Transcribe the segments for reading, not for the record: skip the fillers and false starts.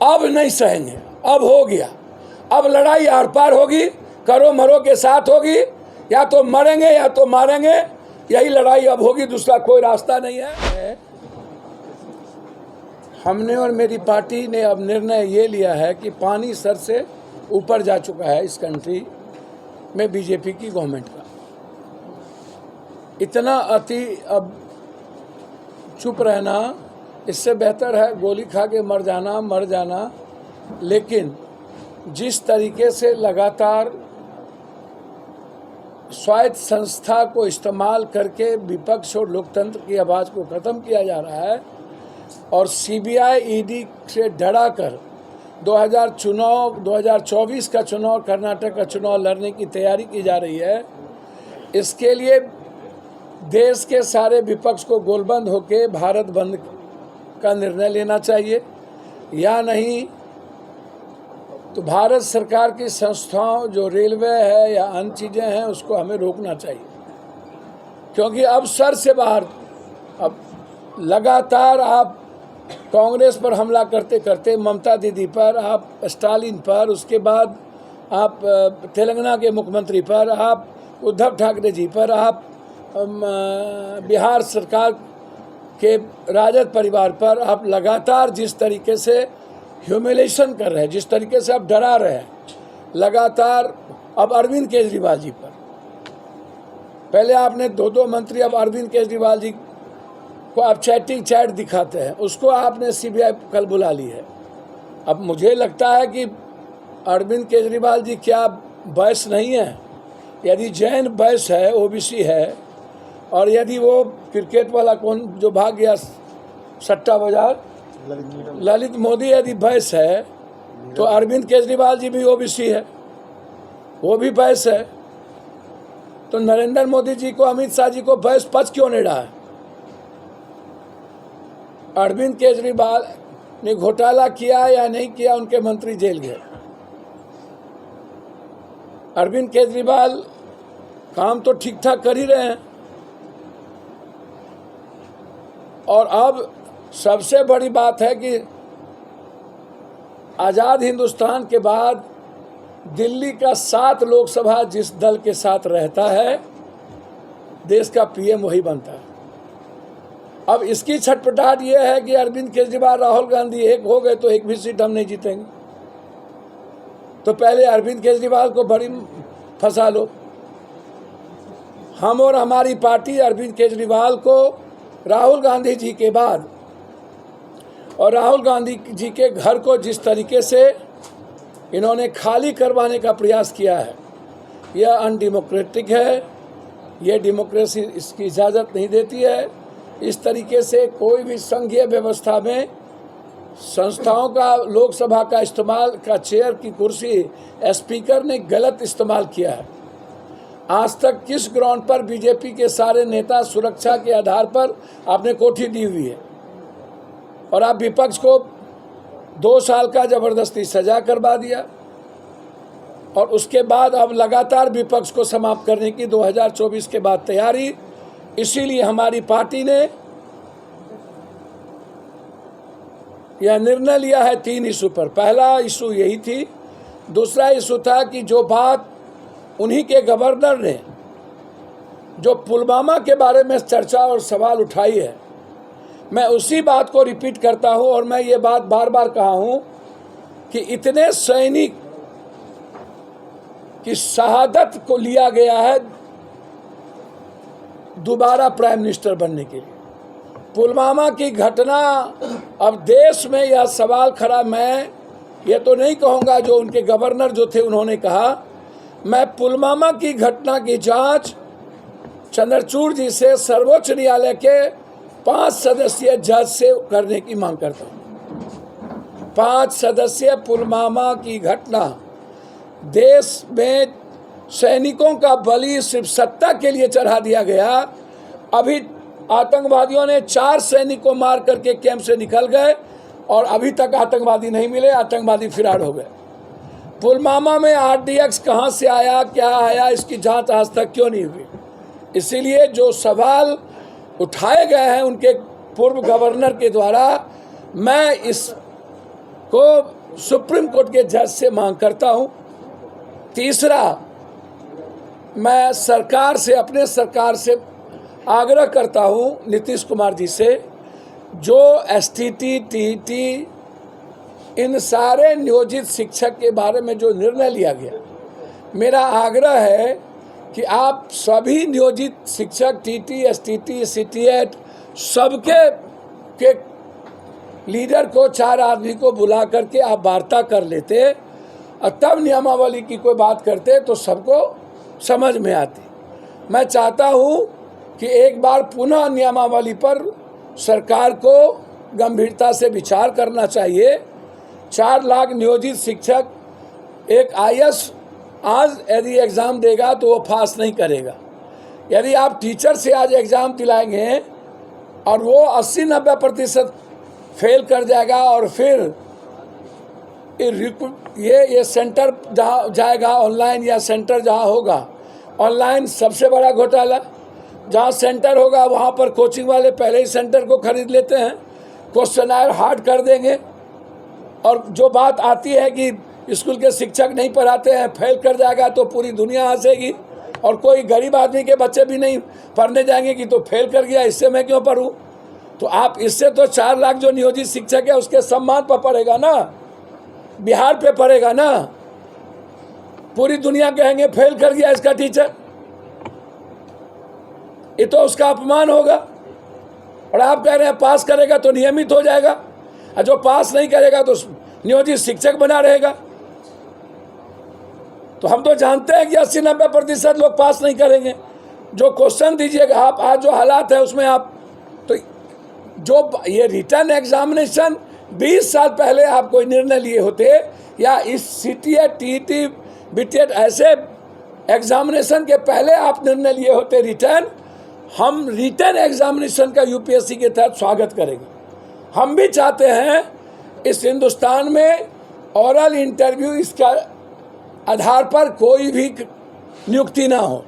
अब नहीं सहेंगे, अब हो गया। अब लड़ाई आर पार होगी, करो मरो के साथ होगी, या तो मरेंगे या तो मारेंगे, यही लड़ाई अब होगी, दूसरा कोई रास्ता नहीं है। हमने और मेरी पार्टी ने अब निर्णय ये लिया है कि पानी सर से ऊपर जा चुका है इस कंट्री में बीजेपी की गवर्नमेंट का। इतना अति अब चुप रहना, इससे बेहतर है गोली खा के मर जाना। लेकिन जिस तरीके से लगातार स्वायत्त संस्था को इस्तेमाल करके विपक्ष और लोकतंत्र की आवाज़ को ख़त्म किया जा रहा है और सीबीआई ईडी से डरा कर 2024 का चुनाव, कर्नाटक का चुनाव लड़ने की तैयारी की जा रही है, इसके लिए देश के सारे विपक्ष को गोलबंद होकर भारत बंद का निर्णय लेना चाहिए, या नहीं तो भारत सरकार की संस्थाओं जो रेलवे है या अन्य चीज़ें हैं उसको हमें रोकना चाहिए। क्योंकि अब सर से बाहर, अब लगातार आप कांग्रेस पर हमला करते करते, ममता दीदी पर, आप स्टालिन पर, उसके बाद आप तेलंगाना के मुख्यमंत्री पर, आप उद्धव ठाकरे जी पर, आप बिहार सरकार के राजद परिवार पर आप लगातार जिस तरीके से ह्यूमिलेशन कर रहे हैं, जिस तरीके से आप डरा रहे हैं, लगातार अब अरविंद केजरीवाल जी पर, पहले आपने दो मंत्री, अब अरविंद केजरीवाल जी को आप चैट दिखाते हैं, उसको आपने सीबीआई कल बुला ली है। अब मुझे लगता है कि अरविंद केजरीवाल जी क्या बैस नहीं है? यदि जैन बैस है, ओबीसी है, और यदि वो क्रिकेट वाला कौन जो भाग गया सट्टा बाजार, ललित मोदी यदि बैस है, तो अरविंद केजरीवाल जी भी ओबीसी है, वो भी बैस है। तो नरेंद्र मोदी जी को, अमित शाह जी को बैस पच क्यों नहीं रहा है? अरविंद केजरीवाल ने घोटाला किया या नहीं किया, उनके मंत्री जेल गए। अरविंद केजरीवाल काम तो ठीक ठाक कर ही रहे हैं। और अब सबसे बड़ी बात है कि आज़ाद हिंदुस्तान के बाद दिल्ली का 7 लोकसभा जिस दल के साथ रहता है, देश का पीएम वही बनता है। अब इसकी छटपटाहट ये है कि अरविंद केजरीवाल, राहुल गांधी एक हो गए तो एक भी सीट हम नहीं जीतेंगे। तो पहले अरविंद केजरीवाल को बड़ी फंसा लो। हम और हमारी पार्टी अरविंद केजरीवाल को राहुल गांधी जी के बाद, और राहुल गांधी जी के घर को जिस तरीके से इन्होंने खाली करवाने का प्रयास किया है, यह अनडेमोक्रेटिक है, यह डेमोक्रेसी इसकी इजाज़त नहीं देती है। इस तरीके से कोई भी संघीय व्यवस्था में संस्थाओं का, लोकसभा का इस्तेमाल का, चेयर की कुर्सी स्पीकर ने गलत इस्तेमाल किया है। आज तक किस ग्राउंड पर बीजेपी के सारे नेता सुरक्षा के आधार पर आपने कोठी दी हुई है, और आप विपक्ष को 2 साल का जबरदस्ती सजा करवा दिया, और उसके बाद अब लगातार विपक्ष को समाप्त करने की 2024 के बाद तैयारी। इसीलिए हमारी पार्टी ने यह निर्णय लिया है 3 इशू पर। पहला इशू यही थी। दूसरा इशू था कि जो बात उन्हीं के गवर्नर ने जो पुलवामा के बारे में चर्चा और सवाल उठाई है, मैं उसी बात को रिपीट करता हूं, और मैं ये बात बार बार कहा हूं कि इतने सैनिक की शहादत को लिया गया है दोबारा प्राइम मिनिस्टर बनने के लिए। पुलवामा की घटना, अब देश में यह सवाल खड़ा, मैं ये तो नहीं कहूँगा जो उनके गवर्नर जो थे उन्होंने कहा, मैं पुलवामा की घटना की जांच चंद्रचूड़ जी से, सर्वोच्च न्यायालय के 5 सदस्यीय जज से करने की मांग करता हूँ। 5 सदस्यीय पुलवामा की घटना, देश में सैनिकों का बलि सिर्फ सत्ता के लिए चढ़ा दिया गया। अभी आतंकवादियों ने 4 सैनिक को मार करके कैंप से निकल गए, और अभी तक आतंकवादी नहीं मिले, आतंकवादी फरार हो गए। पुलवामा में RDX कहाँ से आया, क्या आया, इसकी जांच आज तक क्यों नहीं हुई? इसीलिए जो सवाल उठाए गए हैं उनके पूर्व गवर्नर के द्वारा, मैं इस को सुप्रीम कोर्ट के जज से मांग करता हूं। तीसरा, मैं सरकार से, अपने सरकार से आग्रह करता हूं, नीतीश कुमार जी से, जो एसटीटी, टीईटी, इन सारे नियोजित शिक्षक के बारे में जो निर्णय लिया गया, मेरा आग्रह है कि आप सभी नियोजित शिक्षक, टीटी, एसटीटी, सीटीएट, सबके के लीडर को, 4 आदमी को बुला करके आप वार्ता कर लेते और तब नियमावली की कोई बात करते तो सबको समझ में आती। मैं चाहता हूं कि एक बार पुनः नियमावली पर सरकार को गंभीरता से विचार करना चाहिए। 4 लाख नियोजित शिक्षक, एक आईएएस आज यदि एग्ज़ाम देगा तो वो पास नहीं करेगा। यदि आप टीचर से आज एग्ज़ाम दिलाएंगे और वो 80-90% फेल कर जाएगा और फिर ये सेंटर जहाँ जाएगा ऑनलाइन, या सेंटर जहाँ होगा ऑनलाइन, सबसे बड़ा घोटाला। जहाँ सेंटर होगा वहाँ पर कोचिंग वाले पहले ही सेंटर को खरीद लेते हैं, क्वेश्चनायर हार्ड कर देंगे, और जो बात आती है कि स्कूल के शिक्षक नहीं पढ़ाते हैं, फेल कर जाएगा तो पूरी दुनिया हंसेगी, और कोई गरीब आदमी के बच्चे भी नहीं पढ़ने जाएंगे कि तो फेल कर गया, इससे मैं क्यों पढ़ूं। तो आप इससे तो 4 लाख जो नियोजित शिक्षक है उसके सम्मान पर पड़ेगा ना, बिहार पे पड़ेगा ना। पूरी दुनिया कहेंगे फेल कर गया इसका टीचर, ये तो उसका अपमान होगा। और आप कह रहे हैं पास करेगा तो नियमित हो जाएगा, और जो पास नहीं करेगा तो नियोजित शिक्षक बना रहेगा। तो हम तो जानते हैं कि 80-90% लोग पास नहीं करेंगे। जो क्वेश्चन दीजिएगा आप, आज जो हालात है उसमें आप, तो जो ये रिटर्न एग्जामिनेशन 20 साल पहले आप कोई निर्णय लिए होते, या इस सीटीएट, टीईटी, बीटीएट ऐसे एग्जामिनेशन के पहले आप निर्णय लिए होते रिटर्न, हम रिटर्न एग्जामिनेशन का यूपीएससी के तहत स्वागत करेंगे। हम भी चाहते हैं इस हिंदुस्तान में ओरल इंटरव्यू, इसका आधार पर कोई भी नियुक्ति ना हो,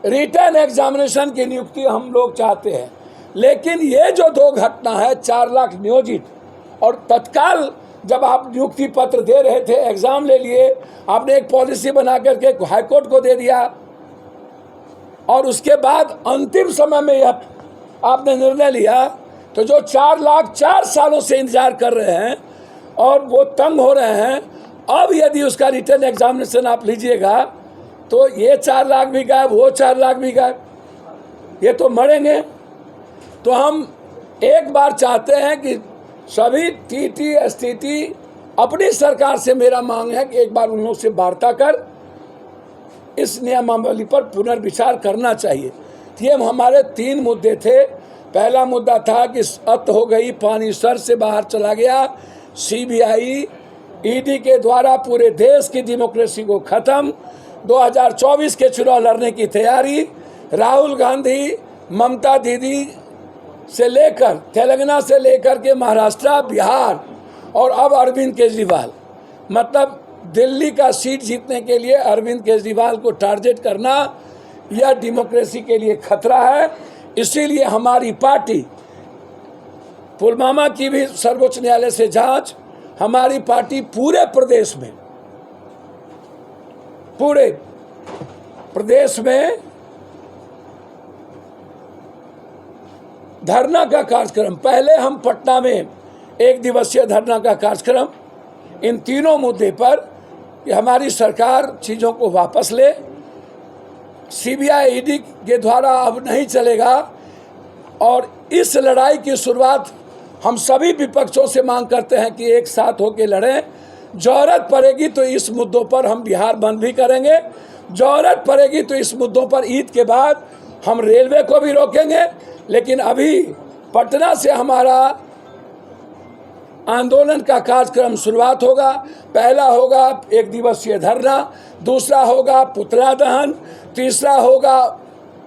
रिटर्न एग्जामिनेशन की नियुक्ति हम लोग चाहते हैं। लेकिन ये जो 2 घटना है, 4 लाख नियोजित, और तत्काल जब आप नियुक्ति पत्र दे रहे थे, एग्जाम ले लिए, आपने एक पॉलिसी बना करके हाईकोर्ट को दे दिया, और उसके बाद अंतिम समय में यह आपने निर्णय लिया, तो जो 4 लाख 4 सालों से इंतजार कर रहे हैं और वो तंग हो रहे हैं, अब यदि उसका रिटर्न एग्जामिनेशन आप लीजिएगा तो ये 4 लाख भी गायब, वो 4 लाख भी गायब, ये तो मरेंगे। तो हम एक बार चाहते हैं कि सभी टीटी, एसटीटी, अपनी सरकार से मेरा मांग है कि एक बार उन लोगों से वार्ता कर इस नियमावली पर पुनर्विचार करना चाहिए। तो ये हमारे 3 मुद्दे थे। पहला मुद्दा था कि अत हो गई, पानी सर से बाहर चला गया, सीबीआई, ईडी के द्वारा पूरे देश की डेमोक्रेसी को खत्म, 2024 के चुनाव लड़ने की तैयारी, राहुल गांधी, ममता दीदी से लेकर तेलंगाना से लेकर के महाराष्ट्र, बिहार, और अब अरविंद केजरीवाल, मतलब दिल्ली का सीट जीतने के लिए अरविंद केजरीवाल को टारगेट करना, यह डेमोक्रेसी के लिए खतरा है। इसीलिए हमारी पार्टी, पुलवामा की भी सर्वोच्च न्यायालय से जांच, हमारी पार्टी पूरे प्रदेश में धरना का कार्यक्रम, पहले हम पटना में 1 दिवसीय धरना का कार्यक्रम, इन तीनों मुद्दे पर कि हमारी सरकार चीज़ों को वापस ले, सीबीआई, ईडी के द्वारा अब नहीं चलेगा, और इस लड़ाई की शुरुआत हम सभी विपक्षों से मांग करते हैं कि एक साथ होकर लड़ें। जरूरत पड़ेगी तो इस मुद्दों पर हम बिहार बंद भी करेंगे, जरूरत पड़ेगी तो इस मुद्दों पर ईद के बाद हम रेलवे को भी रोकेंगे। लेकिन अभी पटना से हमारा आंदोलन का कार्यक्रम शुरुआत होगा। पहला होगा 1 दिवसीय धरना, दूसरा होगा पुतला दहन, तीसरा होगा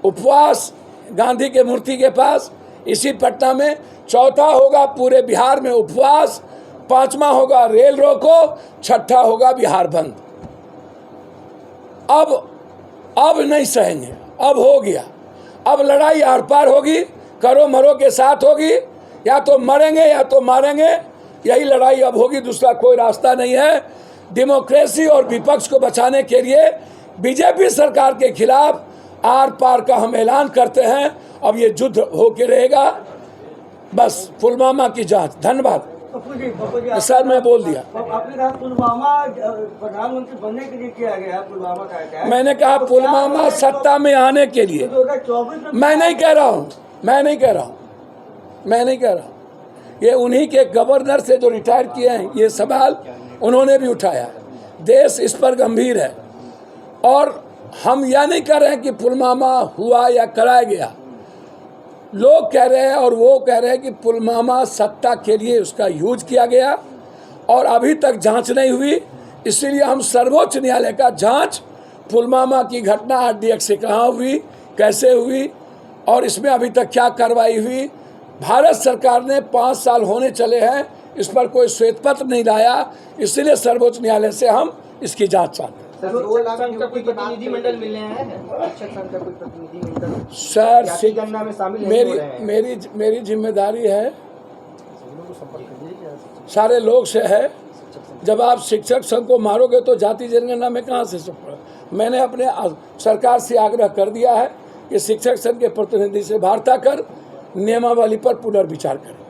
उपवास गांधी के मूर्ति के पास इसी पटना में, चौथा होगा पूरे बिहार में उपवास, 5वां होगा रेल रोको, 6ठा होगा बिहार बंद। अब नहीं सहेंगे, अब हो गया, अब लड़ाई आर पार होगी, करो मरो के साथ होगी, या तो मरेंगे या तो मारेंगे। यही लड़ाई अब होगी, दूसरा कोई रास्ता नहीं है। डेमोक्रेसी और विपक्ष को बचाने के लिए बीजेपी सरकार के खिलाफ आर पार का हम ऐलान करते हैं। अब ये युद्ध होके रहेगा। बस पुलवामा की जांच। धन्यवाद सर, मैं बोल दिया। आपने कहा पुलवामा प्रधानमंत्री बनने के लिए किया गया, पुलवामा का क्या है? मैंने कहा पुलवामा सत्ता में आने के लिए। 2024 में मैं नहीं कह रहा हूँ, मैं नहीं कह रहा हूँ। ये उन्हीं के गवर्नर से जो रिटायर किए हैं, ये सवाल उन्होंने भी उठाया। देश इस पर गंभीर है और हम यह नहीं कह रहे हैं कि पुलवामा हुआ या कराया गया। लोग कह रहे हैं और वो कह रहे हैं कि पुलवामा सत्ता के लिए उसका यूज किया गया और अभी तक जांच नहीं हुई। इसीलिए हम सर्वोच्च न्यायालय का जांच पुलवामा की घटना RDX से कहाँ हुई, कैसे हुई और इसमें अभी तक क्या कार्रवाई हुई। भारत सरकार ने 5 साल होने चले हैं, इस पर कोई श्वेत पत्र नहीं लाया। इसीलिए सर्वोच्च न्यायालय से हम इसकी जांच चाहते हैं। प्रतिनिधिमंडल मिलने आए हैं, शिक्षक संघ का कोई प्रतिनिधिमंडल सर गणना में शामिल मेरी जिम्मेदारी है, सारे लोग से है। जब आप शिक्षक संघ को मारोगे तो जाति जनगणना में कहाँ से मैंने अपने सरकार से आग्रह कर दिया है कि शिक्षक संघ के प्रतिनिधि से वार्ता कर नियमावली पर पुनर्विचार करें।